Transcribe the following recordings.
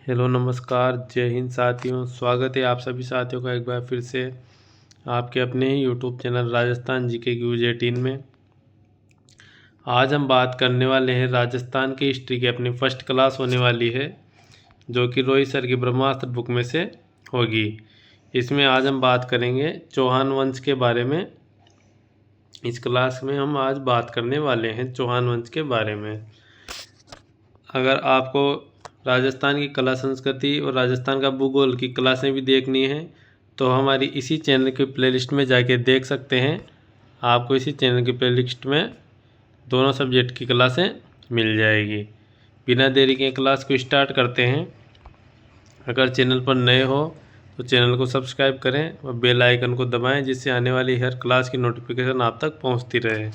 Hello नमस्कार जय हिंद साथियों। स्वागत है आप सभी साथियों का एक बार फिर से आपके अपने ही YouTube channel Rajasthan GK quiz 18 में। आज हम बात करने वाले हैं राजस्थान की हिस्ट्री की। अपनी फर्स्ट क्लास होने वाली है जो कि रोहित सर की ब्रह्मास्त्र बुक में से होगी। इसमें आज हम बात करेंगे चौहान वंश के बारे में। इस क्लास में हम आज बात करने वाले हैं चौहान वंश के बारे में। अगर आपको राजस्थान की कला संस्कृति और राजस्थान का भूगोल की क्लासें भी देखनी है तो हमारी इसी चैनल की प्लेलिस्ट में जाके देख सकते हैं। आपको इसी चैनल की प्लेलिस्ट में दोनों सब्जेक्ट की क्लासें मिल जाएगी। बिना देरी के क्लास को स्टार्ट करते हैं। अगर चैनल पर नए हो तो चैनल को सब्सक्राइब करें और बेल आइकन को दबाएं जिससे आने वाली हर क्लास की नोटिफिकेशन आप तक पहुंचती रहे।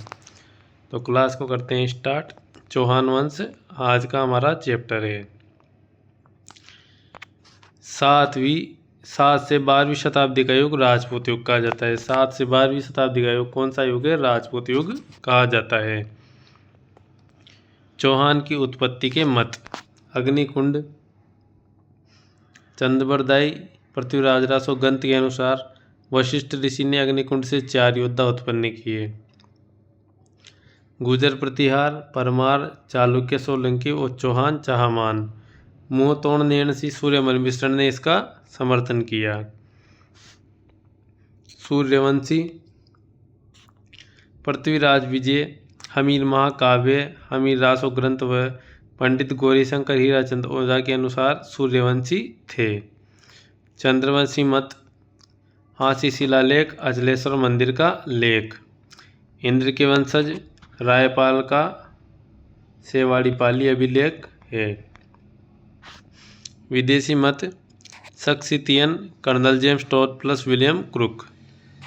तो क्लास को करते हैं स्टार्ट। चौहान वंश आज का हमारा चैप्टर है। 7 से 12वीं शताब्दी का युग राजपूत युग कहा जाता है। 7 से 12वीं शताब्दी का युग कौन सा युग है? राजपूत युग कहा जाता है। चौहान की उत्पत्ति के मत। अग्निकुंड, चंद्रबरदाई, पृथ्वीराज रासो ग्रंथ के अनुसार वशिष्ठ ऋषि ने अग्निकुंड से 4 योद्धा उत्पन्न किए। गुजर प्रतिहार, परमार, चालुक्य सोलंकी और चौहान चाहमान। मुंह तोड़ नैणसी सूर्यमल मिश्रण ने इसका समर्थन किया। सूर्यवंशी, पृथ्वीराज विजय, हमीर महाकाव्य, हमीर रासो ग्रंथ व पंडित गौरीशंकर हीराचंद ओझा के अनुसार सूर्यवंशी थे। चंद्रवंशी मत, हांसी शिलालेख, अचलेश्वर मंदिर का लेख। इंद्र के वंशज, रायपाल का सेवाड़ी पाली अभिलेख है। विदेशी मत, सक्सितियन, colonel James Tod plus William Crooke.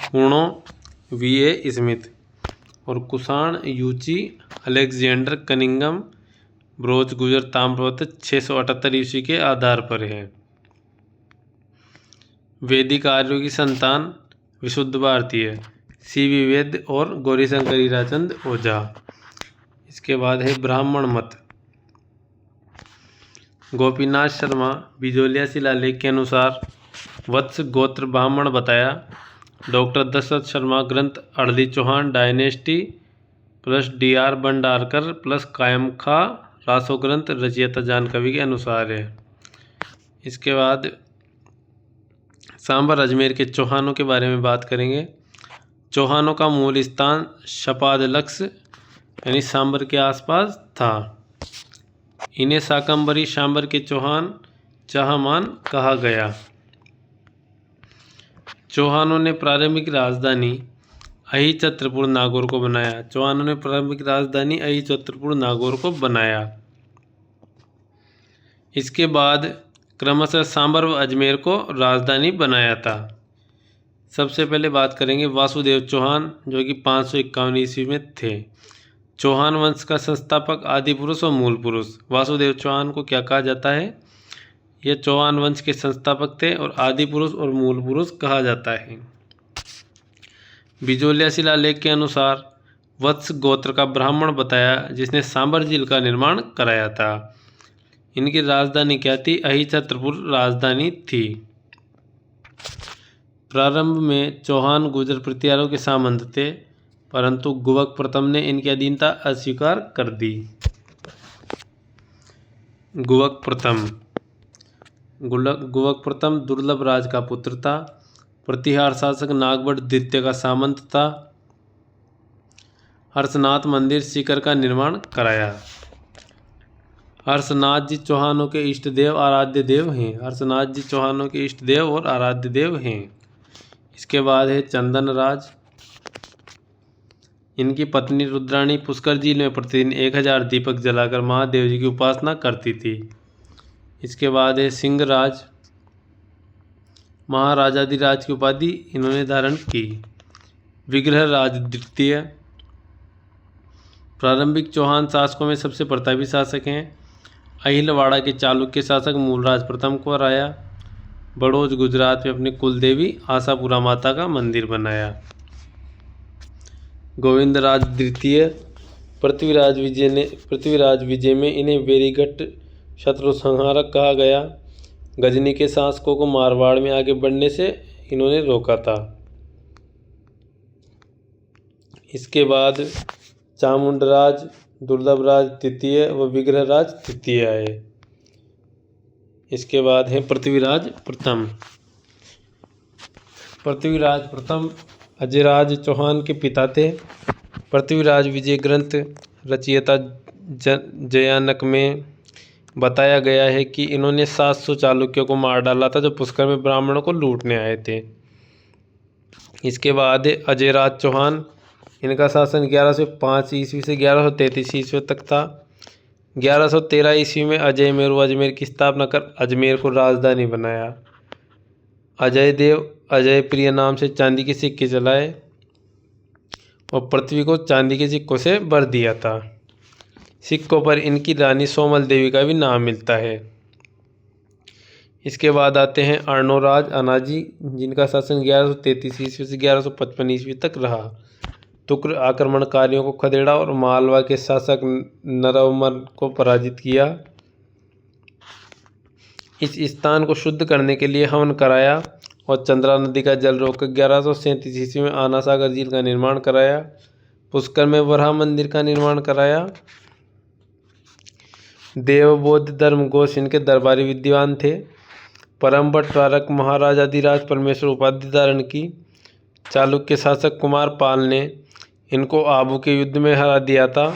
पूर्णो, वी.ए. स्मिथ और Kushan Yuezhi, Alexander Cunningham, Broach Gujar ताम्रपत्र 678 ईस्वी के आधार पर है। वैदिक आर्यों की संतान, विशुद्ध भारतीय, सी.वी. वैद्य और गौरीशंकर हीराचंद ओझा। इसके बाद है ब्राह्मण मत। गोपीनाथ शर्मा बिजोलिया शिलालेख के अनुसार वत्स गोत्र ब्राह्मण बताया। डॉक्टर दशरथ शर्मा ग्रंथ early Chauhan dynasty plus D R. Bhandarkar plus Kayamkha Raso ग्रंथ रचयिता जानकवि के अनुसार है। इसके बाद सांबर अजमेर के चौहानों के बारे में बात करेंगे। चौहानों का मूल स्थान शपादलक्स यानी सांबर के आसपास था। इन्हें शाकंभरी सांबर के चौहान चाहमान कहा गया। चौहानों ने प्रारंभिक राजधानी अहिच्छत्रपुर नागौर को बनाया। चौहानों ने प्रारंभिक राजधानी अहिच्छत्रपुर नागौर को बनाया। इसके बाद क्रमशः सांबर व अजमेर को राजधानी बनाया था। सबसे पहले बात करेंगे वासुदेव चौहान जो कि 551 ईस्वी में थे। चौहान वंश का संस्थापक, आदि पुरुष और मूल पुरुष। वासुदेव चौहान को क्या कहा जाता है? ये चौहान वंश के संस्थापक थे और आदि पुरुष और मूल पुरुष कहा जाता है। बिजोलिया शिलालेख के अनुसार वत्स गोत्र का ब्राह्मण बताया जिसने सांबर झील का निर्माण कराया था। इनकी राजधानी क्या थी? अहिच्छत्रपुर राजधानी थी। प्रारंभ में चौहान गुजर प्रतिहारों के सामंत थे परंतु गुवक प्रथम ने इनकी अधीनता अस्वीकार कर दी। गुवक प्रथम दुर्लभ राज का पुत्र था। प्रतिहार शासक नागभट्ट द्वितीय का सामंत था। हर्षनाथ मंदिर सीकर का निर्माण कराया। हर्षनाथ जी चौहानों के इष्ट देव आराध्य देव हैं। हर्षनाथ जी चौहानों के इष्ट देव और आराध्य देव हैं। इसके बाद है चंदन राज। इनकी पत्नी रुद्राणी पुष्कर झील में प्रतिदिन 1000 दीपक जलाकर महादेव जी की उपासना करती थी। इसके बाद है सिंह राज। महाराजाधिराज की उपाधि इन्होंने धारण की। विग्रह राज द्वितीय प्रारंभिक चौहान शासकों में सबसे प्रतापी शासक हैं। अहिलवाड़ा के चालुक्य शासक मूलराज प्रथम को हराया। बड़ौज गुजरात में अपनी कुलदेवी आशापुरा माता का मंदिर बनाया। गोविंदराज द्वितीय पृथ्वीराज विजय में इन्हें वेरीगढ़ शत्रु संहारक कहा गया। गजनी के शासकों को मारवाड़ में आगे बढ़ने से इन्होंने रोका था। इसके बाद चामुंडराज, दुर्लभराज तृतीय व विग्रहराज तृतीय आए। इसके बाद है पृथ्वीराज प्रथम। पृथ्वीराज प्रथम अजयराज चौहान के पिता थे। पृथ्वीराज विजय ग्रंथ रचयिता जयानक में बताया गया है कि इन्होंने 700 चालुक्यों को मार डाला था जो पुष्कर में ब्राह्मणों को लूटने आए थे। इसके बाद अजयराज चौहान, इनका शासन 1105 ईस्वी से 1133 ईस्वी तक था। 1113 ईस्वी में अजय मेरू अजमेर की स्थापना कर अजमेर को राजधानी बनाया। अजय देव अजय प्रिय नाम से चांदी के सिक्के चलाए और पृथ्वी को चांदी के सिक्कों से भर दिया था। सिक्कों पर इनकी रानी सोमल देवी का भी नाम मिलता है। इसके बाद आते हैं अर्णोराज अनाजी, जिनका शासन 1133 ईस्वी से 1155 ईस्वी तक रहा। तुर्क आक्रमणकारियों को खदेड़ा और मालवा के शासक नरवमल को पराजित किया। इस स्थान को शुद्ध करने के लिए हवन कराया और चंद्रा नदी का जल रोककर 1137 ईस्वी में आना सागर झील का निर्माण कराया। पुष्कर में वराह मंदिर का निर्माण कराया। देवबोध धर्मघोष इनके दरबारी विद्वान थे। परम बटवारक महाराजाधिराज परमेश्वर उपाधि धारण की। चालुक्य शासक कुमार पाल ने इनको आबू के युद्ध में हरा दिया था।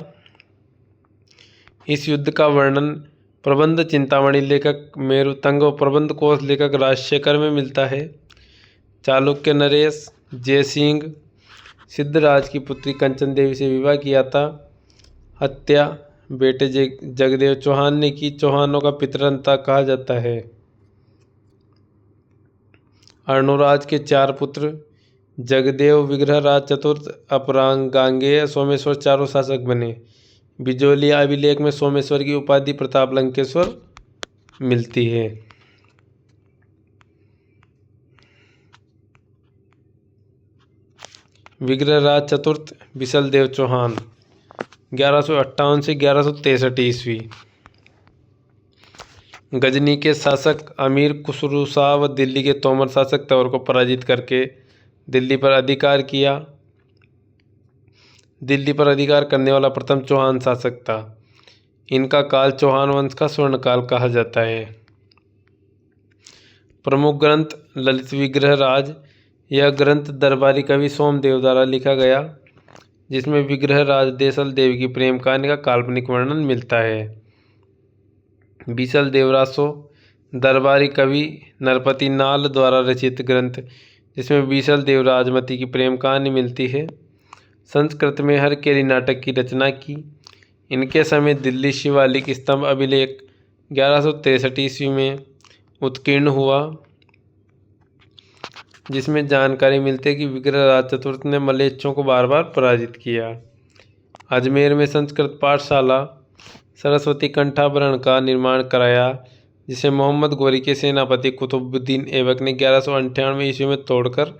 इस युद्ध का वर्णन प्रबंध चिंतामणि लेखक मेरुतंग और प्रबंध कोश लेखक राजशेखर में मिलता है। चालुक्य नरेश जयसिंह सिद्धराज की पुत्री कंचन देवी से विवाह किया था। हत्या बेटे जगदेव चौहान ने की। चौहानों का पितरंता कहा जाता है। अर्णोराज के 4 पुत्र जगदेव, विग्रहराज चतुर्थ, अपरांगांगेय, सोमेश्वर चारों शासक बने। बिजोली अभिलेख में सोमेश्वर की उपाधि प्रताप लंकेश्वर मिलती है। विग्रहराज चतुर्थ बिसल देव चौहान 1158 से 1163 ईस्वी। गजनी के शासक अमीर खुसरू शाह व दिल्ली के तोमर शासक तौर को पराजित करके दिल्ली पर अधिकार किया। दिल्ली पर अधिकार करने वाला प्रथम चौहान शासक था। इनका काल चौहान वंश का स्वर्णकाल कहा जाता है। प्रमुख ग्रंथ ललित विग्रह राज। यह ग्रंथ दरबारी कवि सोमदेव द्वारा लिखा गया, जिसमें विग्रह राज देसल देव की प्रेम कहानी का काल्पनिक वर्णन मिलता है। बीसल देवरासो दरबारी कवि नरपति नाल द्वारा रचित ग्रंथ, जिसमें बीसल देव राजमती की प्रेम कहानी मिलती है। संस्कृत में हरकेली नाटक की रचना की। इनके समय दिल्ली शिवालिक स्तंभ अभिलेख 1163 ईस्वी में उत्कीर्ण हुआ, जिसमें जानकारी मिलती है कि विग्रहराज चतुर्थ ने मलेच्छों को बार बार पराजित किया। अजमेर में संस्कृत पाठशाला सरस्वती कंठाभरण का निर्माण कराया, जिसे मोहम्मद गोरी के सेनापति कुतुबुद्दीन ऐबक ने 1198 ईस्वी में तोड़कर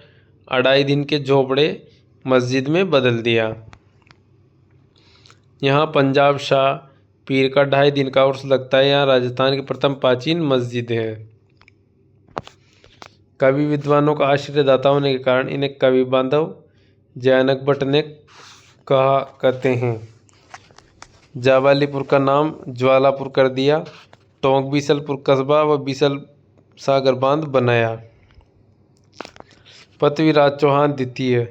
2.5 दिन के झोपड़े मस्जिद में बदल दिया। यहाँ पंजाब शाह पीर का 2.5 दिन का उर्स लगता है। यहाँ राजस्थान की प्रथम प्राचीन मस्जिद है। कवि विद्वानों का आश्रयदाता होने के कारण इन्हें कवि बांधव जयानक भट्ट ने कहते हैं। जावालीपुर का नाम ज्वालापुर कर दिया। टोंक बीसलपुर कस्बा व बीसल सागर बांध बनाया। पृथ्वीराज चौहान द्वितीय,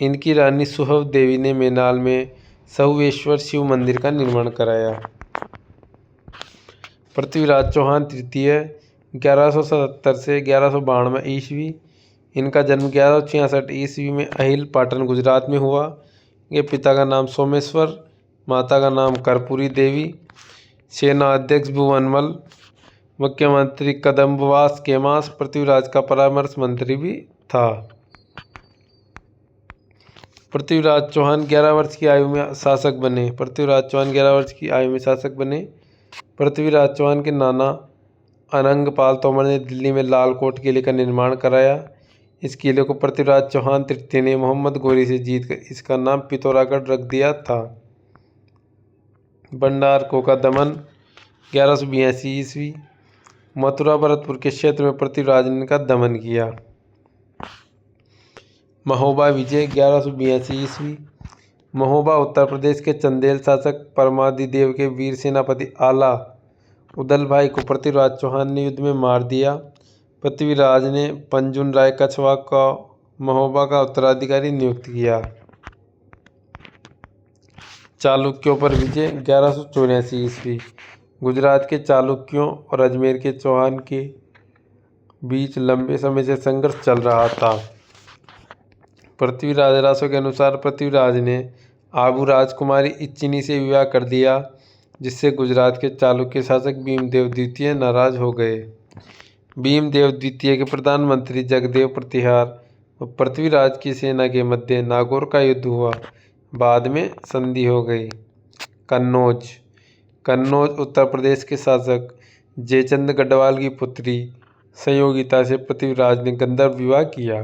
इनकी रानी सुहव देवी ने मेनाल में सहुएश्वर शिव मंदिर का निर्माण कराया। पृथ्वीराज चौहान तृतीय 1177 से 1192 ईस्वी। इनका जन्म 1166 ईस्वी में अहिल पाटन गुजरात में हुआ। इनके पिता का नाम सोमेश्वर, माता का नाम कर्पूरी देवी। सेना अध्यक्ष भुवनमल, मुख्यमंत्री कदम्बवास केमास पृथ्वीराज का परामर्श मंत्री भी था। पृथ्वीराज चौहान 11 वर्ष की आयु में शासक बने। पृथ्वीराज चौहान के नाना अनंगपाल तोमर ने दिल्ली में लाल कोट किले का निर्माण कराया। इस किले को पृथ्वीराज चौहान तृतीय ने मोहम्मद गोरी से जीतकर इसका नाम पिथौरागढ़ रख दिया था। भंडारकों का दमन 1182 ईस्वी। मथुरा भरतपुर के क्षेत्र में पृथ्वीराज ने का दमन किया। महोबा विजय 1182 ईस्वी। महोबा उत्तर प्रदेश के चंदेल शासक परमादिदेव के वीर सेनापति आला उदल भाई को पृथ्वीराज चौहान ने युद्ध में मार दिया। पृथ्वीराज ने पंजुन राय कछवा को महोबा का उत्तराधिकारी नियुक्त किया। चालुक्यों पर विजय 1184 ईस्वी। गुजरात के चालुक्यों और अजमेर के चौहान के बीच लंबे समय से संघर्ष चल रहा था। पृथ्वीराज रासो के अनुसार पृथ्वीराज ने आबू राजकुमारी इच्चिनी से विवाह कर दिया, जिससे गुजरात के चालुक्य शासक भीमदेव द्वितीय नाराज हो गए। भीमदेव द्वितीय के प्रधानमंत्री जगदेव प्रतिहार और पृथ्वीराज की सेना के मध्य नागौर का युद्ध हुआ। बाद में संधि हो गई। कन्नौज। कन्नौज उत्तर प्रदेश के शासक जयचंद गढ़वाल की पुत्री संयोगिता से पृथ्वीराज ने गंधर्व विवाह किया।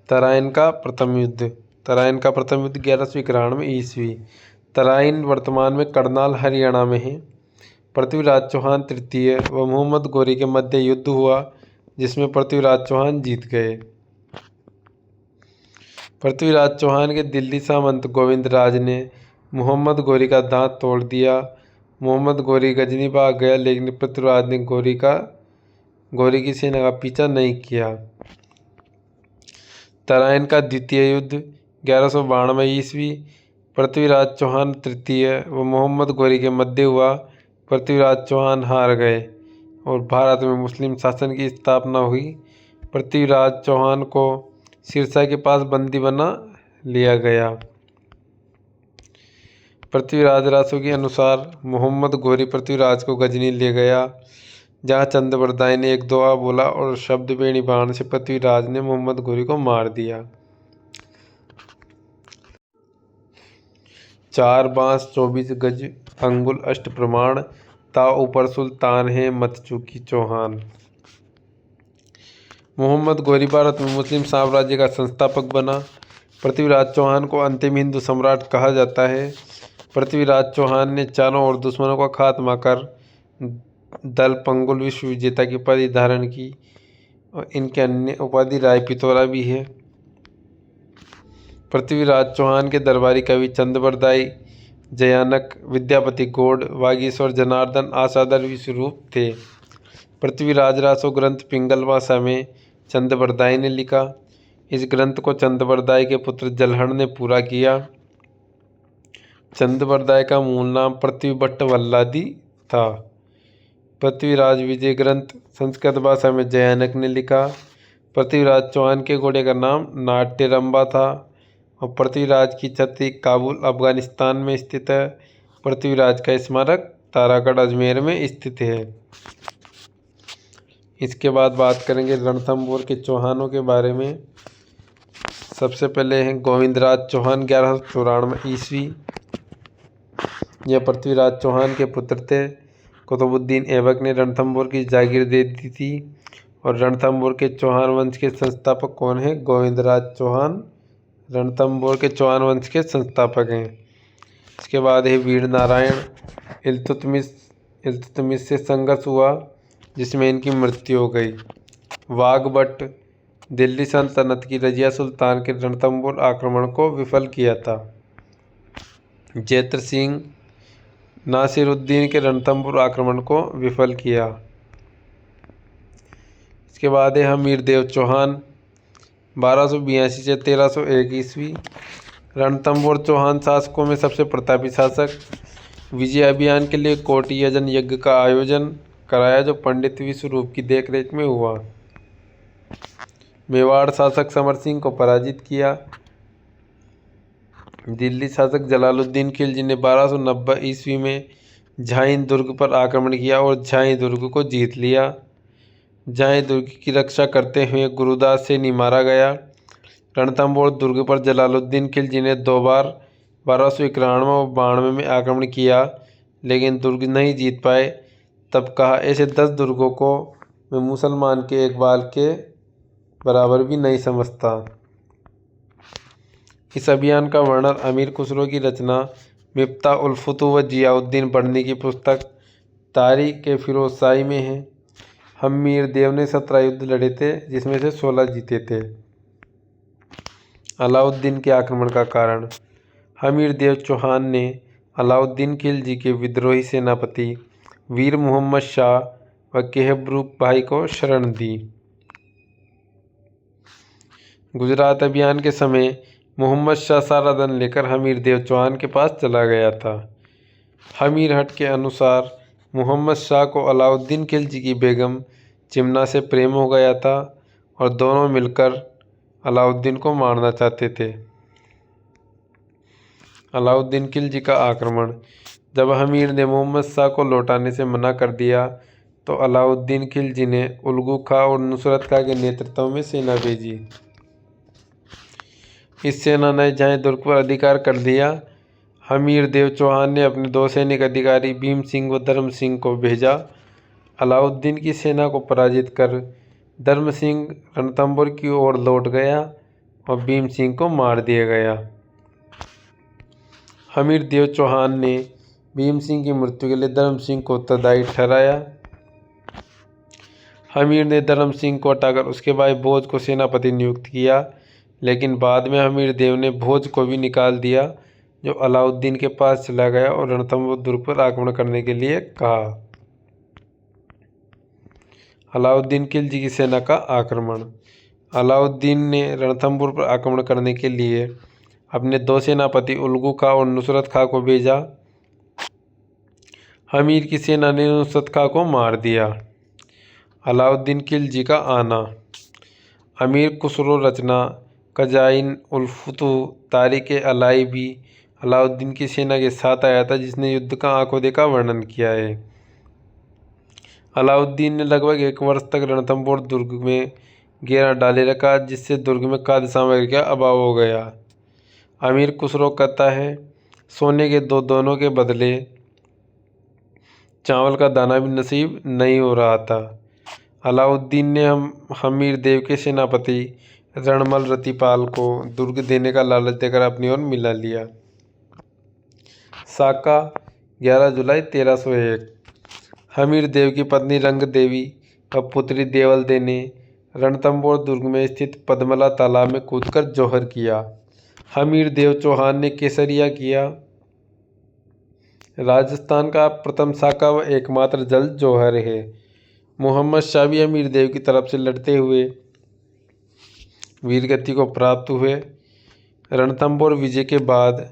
तराइन का प्रथम युद्ध। तराइन का प्रथम युद्ध 1191 ईस्वी। तराइन वर्तमान में करनाल हरियाणा में है। पृथ्वीराज चौहान तृतीय व मोहम्मद गौरी के मध्य युद्ध हुआ, जिसमें पृथ्वीराज चौहान जीत गए। पृथ्वीराज चौहान के दिल्ली सामंत गोविंद राज ने मोहम्मद गौरी का दांत तोड़ दिया। मोहम्मद गौरी गजनी भाग गया, लेकिन पृथ्वीराज ने गौरी की सेना का पीछा नहीं किया। तराइन का द्वितीय युद्ध 1192 ईस्वी। पृथ्वीराज चौहान तृतीय व मोहम्मद गौरी के मध्य हुआ। पृथ्वीराज चौहान हार गए और भारत में मुस्लिम शासन की स्थापना हुई। पृथ्वीराज चौहान को सिरसा के पास बंदी बना लिया गया। पृथ्वीराज रासो के अनुसार मोहम्मद गौरी पृथ्वीराज को गजनी ले गया, जहां चंद्रबरदाई ने एक दोहा बोला और शब्द बेणी बाण से पृथ्वीराज ने मोहम्मद गौरी को मार दिया। 4 बांस 24 गज अंगुल अष्ट प्रमाण, ता ऊपर सुल्तान है मत चूकी चौहान। मोहम्मद गौरी भारत में मुस्लिम साम्राज्य का संस्थापक बना। पृथ्वीराज चौहान को अंतिम हिंदू सम्राट कहा जाता है। पृथ्वीराज चौहान ने चारों ओर दुश्मनों का खात्मा कर दल पंगुल विश्व विजेता की उपाधि धारण की और इनके अन्य उपाधि राय पिथौरा भी है। पृथ्वीराज चौहान के दरबारी कवि चंद्रबरदाई, जयानक, विद्यापति गौड़, वागीश्वर जनार्दन आसादर विश्वरूप थे। पृथ्वीराज रासो ग्रंथ पिंगल भाषा में चंद्रबरदाई ने लिखा। इस ग्रंथ को चंद्रबरदाई के पुत्र जलहण ने पूरा किया। चंद्रबरदाई का मूल नाम पृथ्वीभट्ट वल्लादी था। पृथ्वीराज विजय ग्रंथ संस्कृत भाषा में जयानक ने लिखा। पृथ्वीराज चौहान के घोड़े का नाम नाट्यरंबा था और पृथ्वीराज की छतरी काबुल अफगानिस्तान में स्थित है। पृथ्वीराज का स्मारक तारागढ़ अजमेर में स्थित है। इसके बाद बात करेंगे रणथंभौर के चौहानों के बारे में। सबसे पहले हैं गोविंदराज चौहान 1194 ईस्वी। यह पृथ्वीराज चौहान के पुत्र थे। कुतुबुद्दीन ऐबक ने रणथंभौर की जागीर दे दी थी और रणथंभौर के चौहान वंश के संस्थापक कौन हैं? गोविंदराज चौहान रणथंभौर के चौहान वंश के संस्थापक हैं। इसके बाद है वीर नारायण। इल्तुतमिश से संघर्ष हुआ, जिसमें इनकी मृत्यु हो गई। वाघभट्ट दिल्ली सल्तनत की रजिया सुल्तान के रणथंभौर आक्रमण को विफल किया था। जैत्र सिंह नासिरुद्दीन के रणथंभौर आक्रमण को विफल किया। इसके बाद है हमीरदेव चौहान 1282 से 1301 ईस्वी। रणथंभौर चौहान शासकों में सबसे प्रतापी शासक। विजय अभियान के लिए कोटि यजन यज्ञ का आयोजन कराया, जो पंडित विश्वरूप की देखरेख में हुआ। मेवाड़ शासक समर सिंह को पराजित किया। दिल्ली शासक जलालुद्दीन खिलजी ने 1290 ईस्वी में झांसी दुर्ग पर आक्रमण किया और झांसी दुर्ग को जीत लिया। झांसी दुर्ग की रक्षा करते हुए गुरुदास सैनी मारा गया। रणथंभौर दुर्ग पर जलालुद्दीन खिलजी ने 2 बार 1291 और 92 में आक्रमण किया, लेकिन दुर्ग नहीं जीत पाए। तब कहा, ऐसे 10 दुर्गों को मैं मुसलमान के एक बाल के बराबर भी नहीं समझता। इस अभियान का वर्णन अमीर खुसरो की रचना मिफ्ताह उल फुतूह व जियाउद्दीन बर्नी की पुस्तक तारीख के फिरोज शाही में है। हमीर देव ने 17 युद्ध लड़े थे, जिसमें से 16 जीते थे। अलाउद्दीन के आक्रमण का कारण। हमीर देव चौहान ने अलाउद्दीन खिलजी के विद्रोही सेनापति वीर मोहम्मद शाह व केहबरुख भाई को शरण दी। गुजरात अभियान के समय मोहम्मद शाह सारा धन लेकर हमीर देव चौहान के पास चला गया था। हमीर हट के अनुसार मोहम्मद शाह को अलाउद्दीन खिलजी की बेगम चिमना से प्रेम हो गया था और दोनों मिलकर अलाउद्दीन को मारना चाहते थे। अलाउद्दीन खिलजी का आक्रमण। जब हमीर ने मोहम्मद शाह को लौटाने से मना कर दिया तो अलाउद्दीन खिलजी ने उलगू खां और नुसरत खां के नेतृत्व में सेना भेजी। इस सेना ने जहाँ दुर्ग पर अधिकार कर दिया। हमीर देव चौहान ने अपने 2 सैनिक अधिकारी भीम सिंह व धर्म सिंह को भेजा। अलाउद्दीन की सेना को पराजित कर धर्म सिंह रणथंभौर की ओर लौट गया और भीम सिंह को मार दिया गया। हमीर देव चौहान ने भीम सिंह की मृत्यु के लिए धर्म सिंह को उत्तरदायी ठहराया। हमीर ने धर्म सिंह को हटाकर उसके भाई भोज को सेनापति नियुक्त किया, लेकिन बाद में हमीर देव ने भोज को भी निकाल दिया, जो अलाउद्दीन के पास चला गया और रणथंभौर दुर्ग पर आक्रमण करने के लिए कहा। अलाउद्दीन खिलजी की सेना का आक्रमण। अलाउद्दीन ने रणथंभौर पर आक्रमण करने के लिए अपने 2 सेनापति उलगू खां और नुसरत खां को भेजा। हमीर की सेना ने नुसरत खां को मार दिया। अलाउद्दीन खिलजी का आना। अमीर खुसरो रचना खजाइन उल फुतूह तारीख अलाई भी अलाउद्दीन की सेना के साथ आया था, जिसने युद्ध का आंखों देखा वर्णन किया है। अलाउद्दीन ने लगभग 1 वर्ष तक रणथंभौर दुर्ग में घेरा डाले रखा, जिससे दुर्ग में खाद्य सामग्री का अभाव हो गया। अमीर खुसरो कहता है, सोने के 2 दानों के बदले चावल का दाना भी नसीब नहीं हो रहा था। अलाउद्दीन ने हमीर देव के सेनापति रणमल रतिपाल को दुर्ग देने का लालच देकर अपनी ओर मिला लिया। साका 11 जुलाई 1301। हमीर देव की पत्नी रंग देवी व पुत्री देवल दे ने रणथंभौर दुर्ग में स्थित पद्मला तालाब में कूदकर जौहर किया। हमीर देव चौहान ने केसरिया किया। राजस्थान का प्रथम साका व एकमात्र जल जौहर है। मोहम्मद शाह भी हमीर देव की तरफ से लड़ते हुए वीरगति को प्राप्त हुए। रणथंभौर विजय के बाद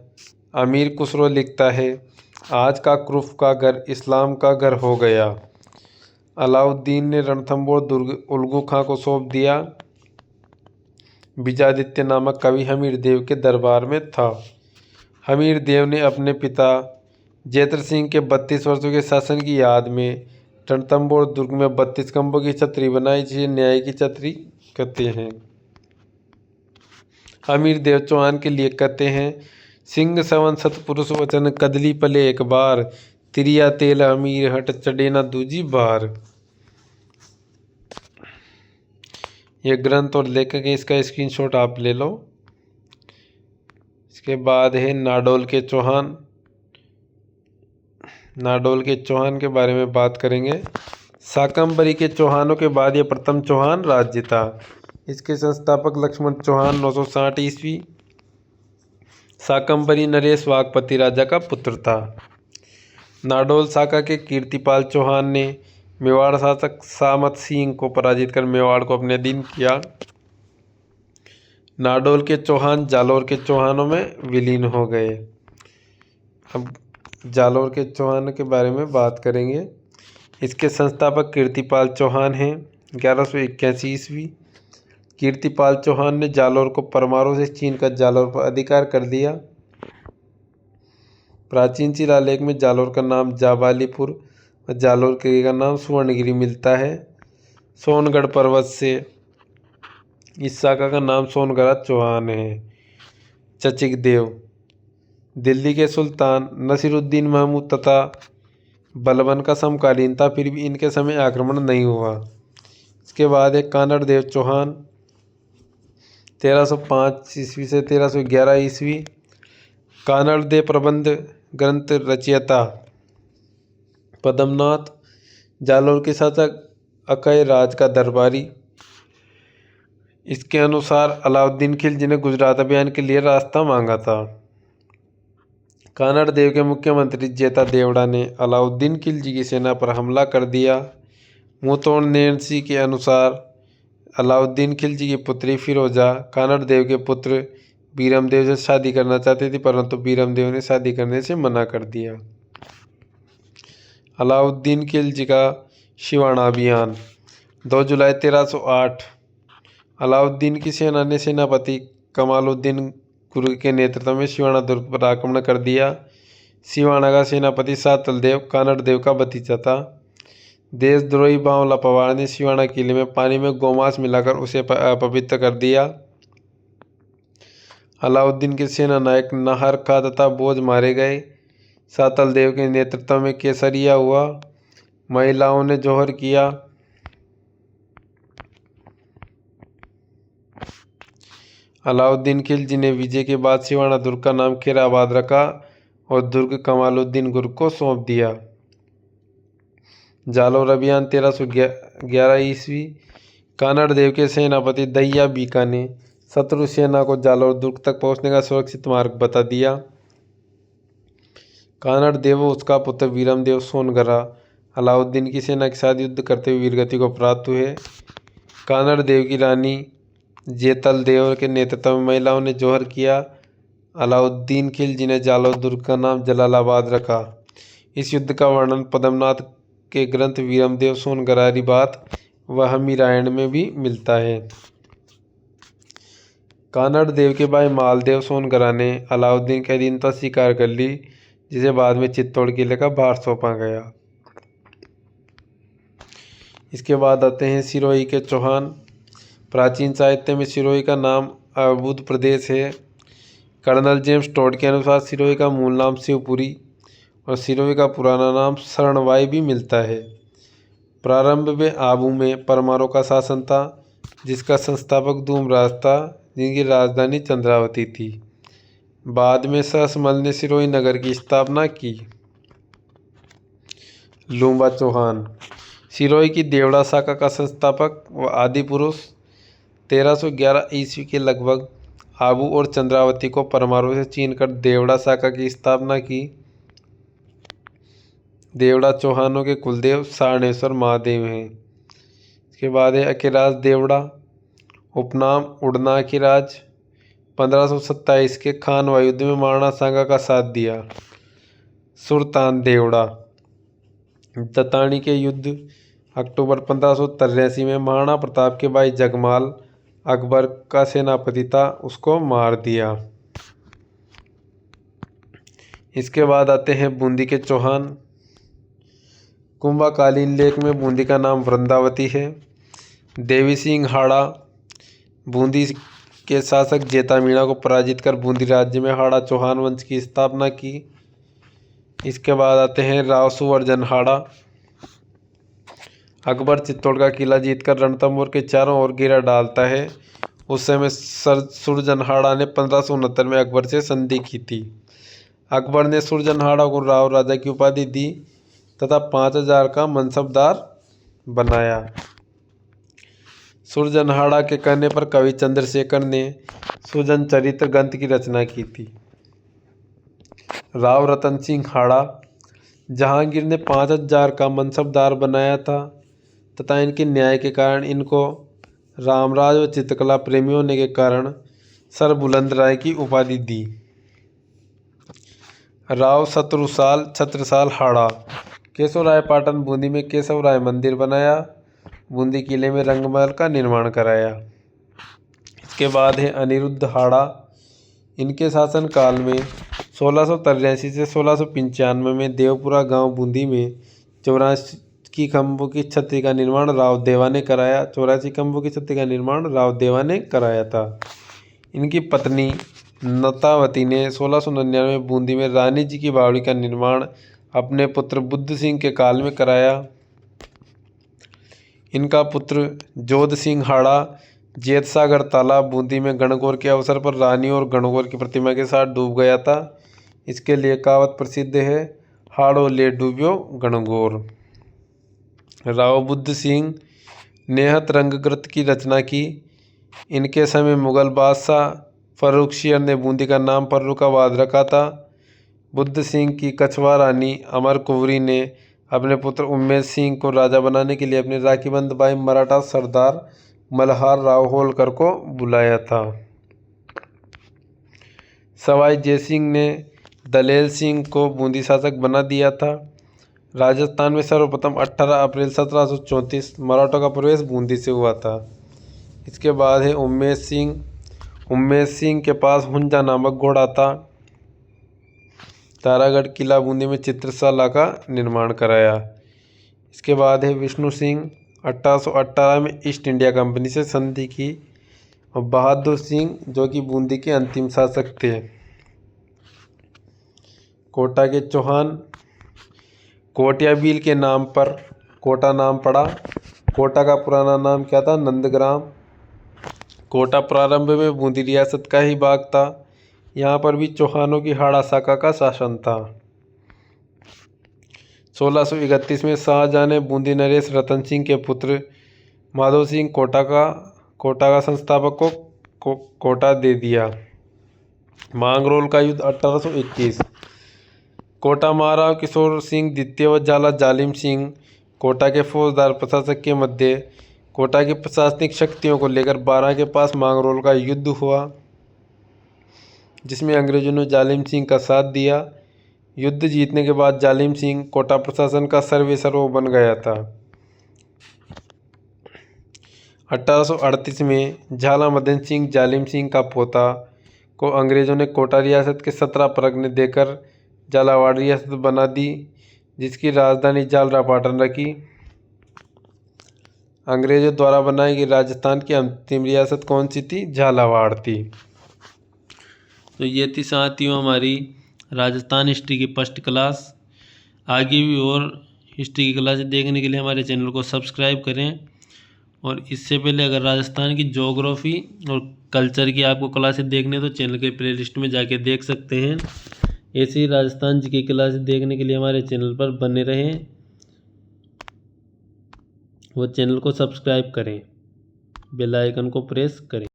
अमीर खुसरो लिखता है, आज का क्रुफ का घर इस्लाम का घर हो गया। अलाउद्दीन ने रणथंभौर दुर्ग उलगू खां को सौंप दिया। विजयादित्य नामक कवि हमीर देव के दरबार में था। हमीर देव ने अपने पिता जैत्र सिंह के 32 वर्षों के शासन की याद में रणथंभौर दुर्ग में 32 खंभों की छतरी बनाई, जिसे न्याय की छतरी कहते हैं। हमीर देव चौहान के लिए कहते हैं, सिंह सवन सतपुरुष वचन कदली पले एक बार, तिरिया तेल हमीर हट चढ़े ना दूजी बार। यह ग्रंथ और लेखक है, इसका स्क्रीनशॉट आप ले लो। इसके बाद है नाडोल के चौहान। नाडोल के चौहान के बारे में बात करेंगे। शाकंभरी के चौहानों के बाद यह प्रथम चौहान राज्य था। इसके संस्थापक लक्ष्मण चौहान 960 ईस्वी। शाकंभरी नरेश वाघपति राजा का पुत्र था। नाडोल शाखा के कीर्तिपाल चौहान ने मेवाड़ शासक सामत सिंह को पराजित कर मेवाड़ को अपने अधीन किया। नाडोल के चौहान जालौर के चौहानों में विलीन हो गए। अब जालौर के चौहान के बारे में बात करेंगे। इसके संस्थापक कीर्तिपाल चौहान हैं। 1181 ईस्वी। कीर्तिपाल चौहान ने जालौर को परमारों से छीनकर जालौर पर अधिकार कर दिया। प्राचीन शिलालेख में जालौर का नाम जाबालीपुर और जालौर किले का नाम सुवर्णगिरी मिलता है। सोनगढ़ पर्वत से इस शाखा का नाम सोनगढ़ चौहान है। चचिक देव दिल्ली के सुल्तान नसीरुद्दीन महमूद तथा बलबन का समकालीन था, फिर भी इनके समय आक्रमण नहीं हुआ। इसके बाद एक कानड़ देव चौहान 1305 ईस्वी से 1311 ईस्वी। कानड़ देव प्रबंध ग्रंथ रचयिता पद्मनाथ जालोर के शासक अकय राज का दरबारी। इसके अनुसार अलाउद्दीन खिलजी ने गुजरात अभियान के लिए रास्ता मांगा था। कानड़ देव के मुख्यमंत्री जेता देवड़ा ने अलाउद्दीन खिलजी की सेना पर हमला कर दिया। मुंहतोड़ नैन्सी के अनुसार अलाउद्दीन खिलजी की पुत्री फिरोजा कानड़ देव के पुत्र बीरमदेव से शादी करना चाहती थी, परंतु बीरमदेव ने शादी करने से मना कर दिया। अलाउद्दीन खिलजी का सिवाना अभियान 2 जुलाई 1308। अलाउद्दीन की सेना ने सेनापति कमालुद्दीन गुरु के नेतृत्व में सिवाना दुर्ग पर आक्रमण कर दिया। सिवाना का सेनापति सातल देव कानड़ देव का भतीजा था। देशद्रोही बावला पवार ने सिवाना किले में पानी में गोमांस मिलाकर उसे अपवित्र कर दिया। अलाउद्दीन के सेना नायक नाहर खा तथा बोझ मारे गए। सातल देव के नेतृत्व में केसरिया हुआ। महिलाओं ने जौहर किया। अलाउद्दीन खिलजी ने विजय के बाद सिवाना दुर्ग का नाम खैराबाद रखा और दुर्ग कमालुद्दीन गुर्ग को सौंप दिया। जालोर अभियान 1311 ईस्वी। कानड़ देव के सेनापति दहिया बीका ने शत्रु सेना को जालोर दुर्ग तक पहुंचने का सुरक्षित मार्ग बता दिया। कानड़ देव व उसका पुत्र वीरमदेव सोनगरा अलाउद्दीन की सेना के साथ युद्ध करते हुए वीरगति को प्राप्त हुए। कानड़ देव की रानी जेतल देव के नेतृत्व में महिलाओं ने जौहर किया। अलाउद्दीन खिलजी ने जालोर दुर्ग का नाम जलालाबाद रखा। इस युद्ध का वर्णन पद्मनाथ के ग्रंथ वीरमदेव सोनगरारी बात व हमी रायण में भी मिलता है। कानड़ देव के भाई मालदेव सोनगरा ने अलाउद्दीन की अधीनता स्वीकार कर ली, जिसे बाद में चित्तौड़ किले का भार सौंपा गया। इसके बाद आते हैं सिरोही के चौहान। प्राचीन साहित्य में सिरोही का नाम अवध प्रदेश है। कर्नल जेम्स टोड के अनुसार सिरोही का मूल नाम शिवपुरी और सिरोही का पुराना नाम शरणवाई भी मिलता है। प्रारंभ में आबू में परमारों का शासन था, जिसका संस्थापक धूमराज था, जिनकी राजधानी चंद्रावती थी। बाद में ससमल ने सिरोही नगर की स्थापना की। लूम्बा चौहान सिरोही की देवड़ा शाखा का संस्थापक व आदि पुरुष। 1311 ईस्वी के लगभग आबू और चंद्रावती को परमारों से छीनकर देवड़ा शाखा की स्थापना की। देवड़ा चौहानों के कुलदेव सारणेश्वर महादेव हैं। इसके बाद है अकिराज देवड़ा, उपनाम उड़ना अकिराज। 1527 के खानवा युद्ध में महाराणा सांगा का साथ दिया। सुल्तान देवड़ा दत्तानी के युद्ध अक्टूबर 1583 में महाराणा प्रताप के भाई जगमाल अकबर का सेनापति था, उसको मार दिया। इसके बाद आते हैं बूंदी के चौहान। कुंभाकालीन लेख में बूंदी का नाम वृंदावती है। देवी सिंह हाड़ा बूंदी के शासक जेता मीणा को पराजित कर बूंदी राज्य में हाड़ा चौहान वंश की स्थापना की। इसके बाद आते हैं राव सुवर्जन हाड़ा। अकबर चित्तौड़ का किला जीतकर रणथंभौर के चारों ओर घेरा डालता है। उस समय सुरजनहाड़ा ने 1569 में अकबर से संधि की थी। अकबर ने सुरजनहाड़ा को राव राजा की उपाधि दी तथा 5000 का मनसबदार बनाया। सुरजनहाड़ा के कहने पर कवि चंद्रशेखर ने सुजन चरित्र ग्रंथ की रचना की थी। राव रतन सिंह हाड़ा जहांगीर ने 5000 का मनसबदार बनाया था तथा इनके न्याय के कारण इनको रामराज व चित्रकला प्रेमी होने के कारण सर बुलंद राय की उपाधि दी। राव छत्रसाल हाड़ा केशवराय पाटन बूंदी में केशवराय मंदिर बनाया। बूंदी किले में रंगमहल का निर्माण कराया। इसके बाद है अनिरुद्ध हाड़ा। इनके शासनकाल में 1683 से 1695 में देवपुरा गांव बूंदी में 84 खंभों की छतरी का निर्माण राव देवा ने कराया। 84 खंभों की छतरी का निर्माण राव देवा ने कराया था। इनकी पत्नी नतावती ने 1699 में बूंदी में रानी जी की बावड़ी का निर्माण अपने पुत्र बुद्ध सिंह के काल में कराया। इनका पुत्र जोध सिंह हाड़ा जेत सागर तालाब बूंदी में गणगौर के अवसर पर रानी और गणगौर की प्रतिमा के साथ डूब गया था। इसके लिए कहावत प्रसिद्ध है, हाड़ो ले डूब्यो गणगौर। राव बुद्ध सिंह नेहत रंगकृत की रचना की। इनके समय मुगल बादशाह फर्रुखशियर ने बूंदी का नाम फर्रुखाबाद रखा था। बुद्ध सिंह की कछवा रानी अमर कुंवरी ने अपने पुत्र उम्मेद सिंह को राजा बनाने के लिए अपने राखीबंद भाई मराठा सरदार मल्हार राव होलकर को बुलाया था। सवाई जयसिंह ने दलेल सिंह को बूंदी शासक बना दिया था। राजस्थान में सर्वप्रथम 18 अप्रैल 1734 मराठों का प्रवेश बूंदी से हुआ था। इसके बाद है उम्मेद सिंह। उम्मेद सिंह के पास हुंजा नामक घोड़ा था। तारागढ़ किला बूंदी में चित्रशाला का निर्माण कराया। इसके बाद है विष्णु सिंह। 1818 में ईस्ट इंडिया कंपनी से संधि की। और बहादुर सिंह जो कि बूंदी के अंतिम शासक थे। कोटा के चौहान। कोटिया बील के नाम पर कोटा नाम पड़ा। कोटा का पुराना नाम क्या था? नंदग्राम। कोटा प्रारंभ में बूंदी रियासत का ही भाग था। यहाँ पर भी चौहानों की हाड़ा शाखा का शासन था। 1631 में शाहजहां ने बूंदी नरेश रतन सिंह के पुत्र माधो सिंह कोटा का संस्थापक को कोटा दे दिया। मांगरोल का युद्ध 1821। कोटा महाराव किशोर सिंह द्वितीय व झाला जालिम सिंह कोटा के फौजदार प्रशासक के मध्य कोटा की प्रशासनिक शक्तियों को लेकर 12 के पास मांगरोल का युद्ध हुआ, जिसमें अंग्रेजों ने जालिम सिंह का साथ दिया। युद्ध जीतने के बाद जालिम सिंह कोटा प्रशासन का सर्वेसर्वा बन गया था। 1838 में झाला मदन सिंह जालिम सिंह का पोता को अंग्रेजों ने कोटा रियासत के 17 परगने देकर झालावाड़ रियासत बना दी, जिसकी राजधानी झालरापाटन रखी। अंग्रेजों द्वारा बनाई गई राजस्थान की अंतिम रियासत कौन सी थी? झालावाड़ थी। तो ये थी साथियों हमारी राजस्थान हिस्ट्री की फर्स्ट क्लास। आगे भी और हिस्ट्री की क्लास देखने के लिए हमारे चैनल को सब्सक्राइब करें। और इससे पहले अगर राजस्थान की ज्योग्राफी और कल्चर की आपको क्लासेस देखने तो चैनल के प्लेलिस्ट में जाके देख सकते हैं। ऐसी राजस्थान जी की क्लासेस देखने के लिए हमारे चैनल पर बने रहें। वो चैनल को सब्सक्राइब करें, बेल आइकन को प्रेस करें।